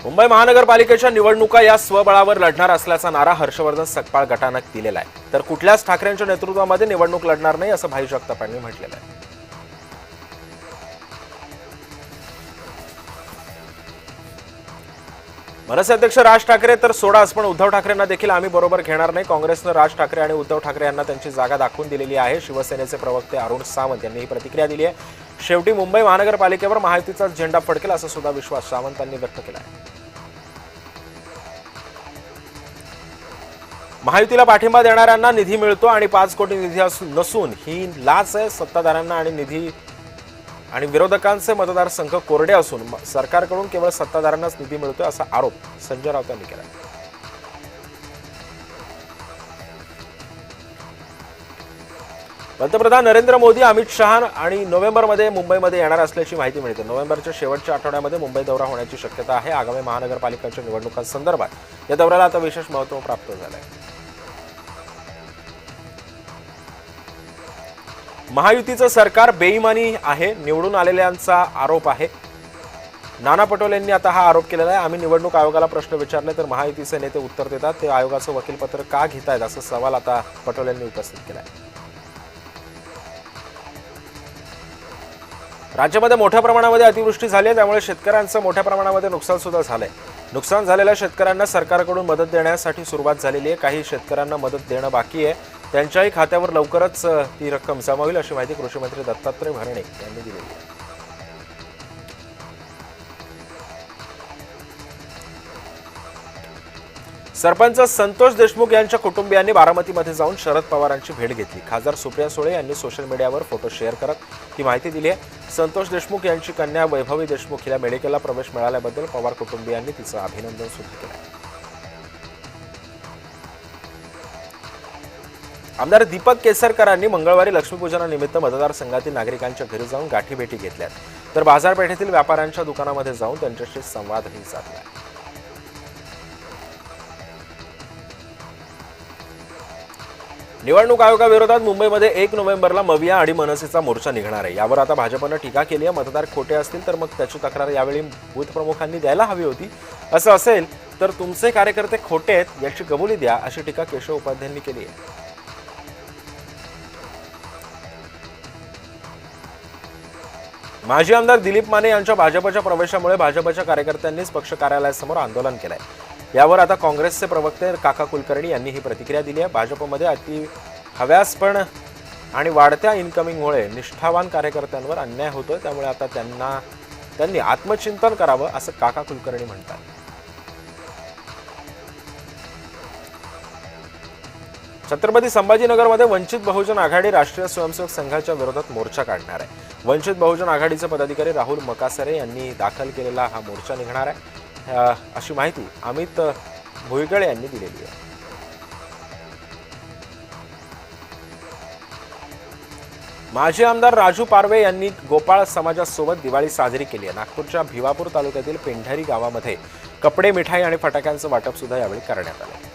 मुंबई महानगरपालिकेच्या निवडणुका या स्वबळावर लढणार असल्याचा नारा हर्षवर्धन सकपाळ गटानं दिलेला आहे, तर कुठल्याच ठाकरेंच्या नेतृत्वामध्ये निवडणूक लढणार नाही असं भाई जगताप यांनी म्हटलेलं आहे. मनसे अध्यक्ष राज ठाकरे तर सोडाच, पण उद्धव ठाकरेंना देखील आम्ही बरोबर घेणार नाही. काँग्रेसनं राज ठाकरे आणि उद्धव ठाकरे यांना त्यांची जागा दाखवून दिलेली आहे. शिवसेनेचे प्रवक्ते अरुण सावंत यांनी ही प्रतिक्रिया दिली आहे. शेवटी मुंबई महानगरपालिकेवर महायुतीचाच झेंडा फडकेल असा सुद्धा विश्वास सावंतांनी व्यक्त केला आहे. महायुतीला पाठिंबा देणाऱ्यांना निधी मिळतो आणि 5 कोटी निधी नसून ही लाच आहे. सत्ताधाऱ्यांना आणि निधी आणि विरोधकांचे मतदारसंघ कोरडे असून सरकारकडून केवळ सत्ताधाऱ्यांनाच निधी मिळतोय असा आरोप संजय राऊत यांनी केला. पंतप्रधान नरेंद्र मोदी अमित शहा आणि नोव्हेंबरमध्ये मुंबईमध्ये येणार असल्याची माहिती मिळते. नोव्हेंबरच्या शेवटच्या आठवड्यामध्ये मुंबई दौरा होण्याची शक्यता आहे. आगामी महानगरपालिकांच्या निवडणुकांसंदर्भात या दौऱ्याला आता विशेष महत्त्व प्राप्त झालं आहे. महायुतीचं सरकार बेईमानी आहे, निवडून आलेल्यांचा आरोप आहे. नाना पटोले यांनी आता हा आरोप केलेला आहे. आम्ही निवडणूक आयोगाला प्रश्न विचारले तर महायुतीचे नेते उत्तर देतात, ते आयोगाचं वकीलपत्र का घेतायत असा सवाल आता पटोले यांनी उपस्थित केला आहे. राज्यामध्ये मोठ्या प्रमाणामध्ये अतिवृष्टी झाली आहे, त्यामुळे शेतकऱ्यांचं मोठ्या प्रमाणामध्ये नुकसान सुद्धा झालंय. नुकसान झालेल्या शेतकऱ्यांना सरकारकडून मदत देण्यासाठी सुरुवात झालेली आहे. काही शेतकऱ्यांना मदत देणं बाकी आहे, त्यांच्याही खात्यावर लवकरच ती रक्कम जमा होईल अशी माहिती कृषी मंत्री दत्तात्रय भरणे यांनी दिलेली आहे. सरपंच संतोष देशमुख यांच्या कुटुंबियांनी बारामतीमध्ये जाऊन शरद पवारांची भेट घेतली. खासदार सुप्रिया सुळे यांनी सोशल मीडियावर फोटो शेअर करत ही माहिती दिली आहे. संतोष देशमुख यांची कन्या वैभवी देशमुख हिला मेडिकलला प्रवेश मिळाल्याबद्दल पवार कुटुंबियांनी तिचं अभिनंदन सुद्धा केलं. आमदार दीपक केसरकरांनी मंगळवारी लक्ष्मीपूजनानिमित्त मतदारसंघातील नागरिकांच्या घरी जाऊन गाठीभेटी घेतल्यात, तर बाजारपेठेतील व्यापाऱ्यांच्या दुकानामध्ये जाऊन त्यांच्याशी संवादही साधला. निवडणूक आयोगाविरोधात मुंबईमध्ये 1 नोव्हेंबरला मविया आणि मनसेचा मोर्चा निघणार आहे. यावर आता भाजपनं टीका केली आहे. मतदार खोटे असतील तर मग त्याची तक्रार यावेळी बूथ प्रमुखांनी द्यायला हवी होती. असं असेल तर तुमचे कार्यकर्ते खोटे आहेत याची कबुली द्या, अशी टीका केशव उपाध्यायांनी केली आहे. माजी आमदार दिलीप माने यांच्या भाजपच्या प्रवेशामुळे भाजपच्या कार्यकर्त्यांनीच पक्ष कार्यालयासमोर आंदोलन केलंय. यावर आता काँग्रेसचे प्रवक्ते काका कुलकर्णी यांनी ही प्रतिक्रिया दिली आहे. भाजपमध्ये अति हव्यासपण आणि वाढत्या इन्कमिंगमुळे निष्ठावान कार्यकर्त्यांवर अन्याय होतोय, त्यामुळे आता त्यांनी आत्मचिंतन करावं असं काका कुलकर्णी म्हणतात. छत्रपती संभाजीनगरमध्ये वंचित बहुजन आघाडी राष्ट्रीय स्वयंसेवक संघाच्या विरोधात मोर्चा काढणार आहे. वंचित बहुजन आघाडीचे पदाधिकारी राहुल मकासरे यांनी दाखल केलेला हा मोर्चा निघणार आहे, अशी माहिती अमित भुईगळे यांनी दिलेली आहे. माजी आमदार राजू पारवे यांनी गोपाळ समाजासोबत दिवाळी साजरी केली आहे. नागपूरच्या भिवापूर तालुक्यातील पेंढारी गावामध्ये कपडे, मिठाई आणि फटाक्यांचं वाटप सुद्धा यावेळी करण्यात आलं.